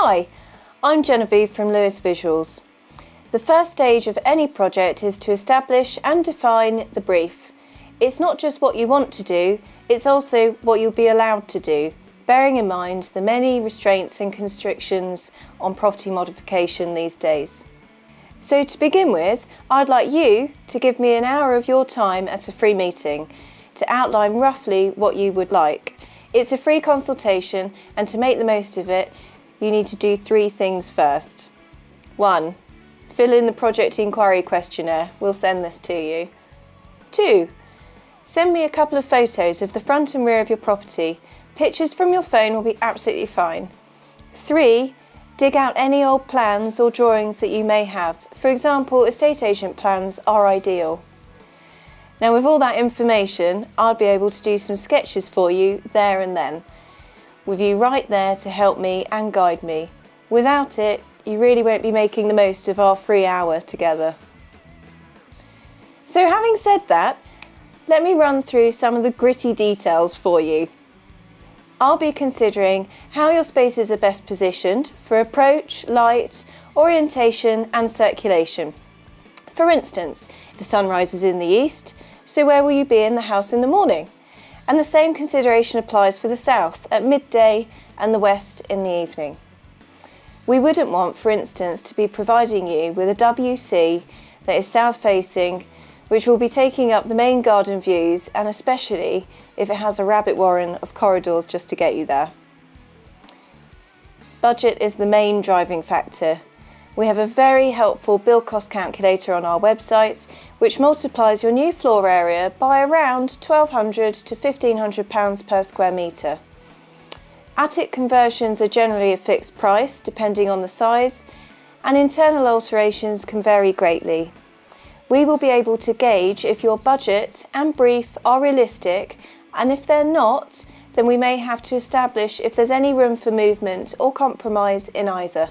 Hi, I'm Genevieve from Lewis Visuals. The first stage of any project is to establish and define the brief. It's not just what you want to do, it's also what you'll be allowed to do, bearing in mind the many restraints and constrictions on property modification these days. So to begin with, I'd like you to give me an hour of your time at a free meeting to outline roughly what you would like. It's a free consultation, and to make the most of it, you need to do 3 things first. 1. Fill in the project inquiry questionnaire. We'll send this to you. 2. Send me a couple of photos of the front and rear of your property. Pictures from your phone will be absolutely fine. 3. Dig out any old plans or drawings that you may have. For example, estate agent plans are ideal. Now, with all that information, I'll be able to do some sketches for you there and then, with you right there to help me and guide me. Without it, you really won't be making the most of our free hour together. So having said that, let me run through some of the gritty details for you. I'll be considering how your spaces are best positioned for approach, light, orientation and circulation. For instance, if the sun rises in the east, so where will you be in the house in the morning? And the same consideration applies for the south at midday and the west in the evening. We wouldn't want, for instance, to be providing you with a WC that is south-facing, which will be taking up the main garden views, and especially if it has a rabbit warren of corridors just to get you there. Budget is the main driving factor. We have a very helpful build cost calculator on our website, which multiplies your new floor area by around £1,200 to £1,500 per square metre. Attic conversions are generally a fixed price depending on the size, and internal alterations can vary greatly. We will be able to gauge if your budget and brief are realistic, and if they're not, then we may have to establish if there's any room for movement or compromise in either.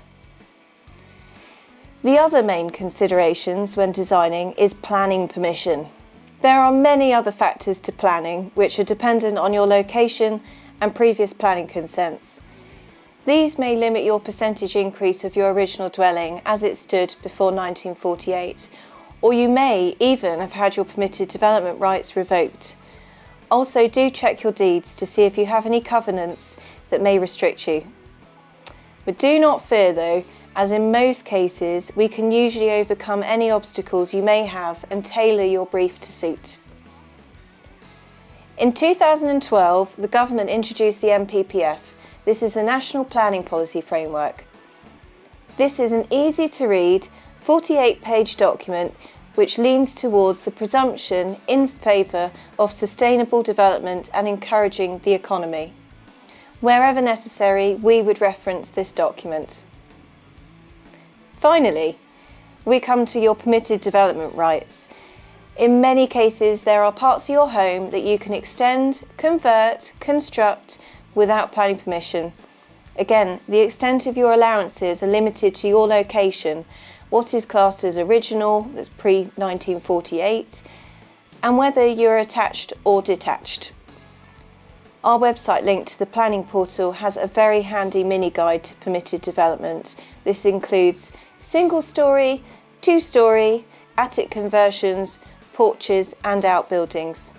The other main considerations when designing is planning permission. There are many other factors to planning which are dependent on your location and previous planning consents. These may limit your percentage increase of your original dwelling as it stood before 1948, or you may even have had your permitted development rights revoked. Also, do check your deeds to see if you have any covenants that may restrict you. But do not fear though, as in most cases, we can usually overcome any obstacles you may have and tailor your brief to suit. In 2012, the government introduced the NPPF. This is the National Planning Policy Framework. This is an easy to read, 48-page document which leans towards the presumption in favour of sustainable development and encouraging the economy. Wherever necessary, we would reference this document. Finally, we come to your permitted development rights. In many cases, there are parts of your home that you can extend, convert, construct without planning permission. Again, the extent of your allowances are limited to your location, what is classed as original, that's pre-1948, and whether you're attached or detached. Our website link to the planning portal has a very handy mini guide to permitted development. This includes single-storey, 2-storey, attic conversions, porches and outbuildings.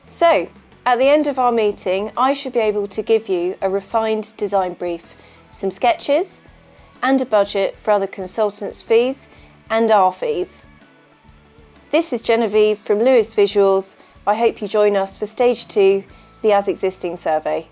So, at the end of our meeting, I should be able to give you a refined design brief, some sketches, and a budget for other consultants' fees and our fees. This is Genevieve from Lewis Visuals. I hope you join us for Stage 2, the As Existing survey.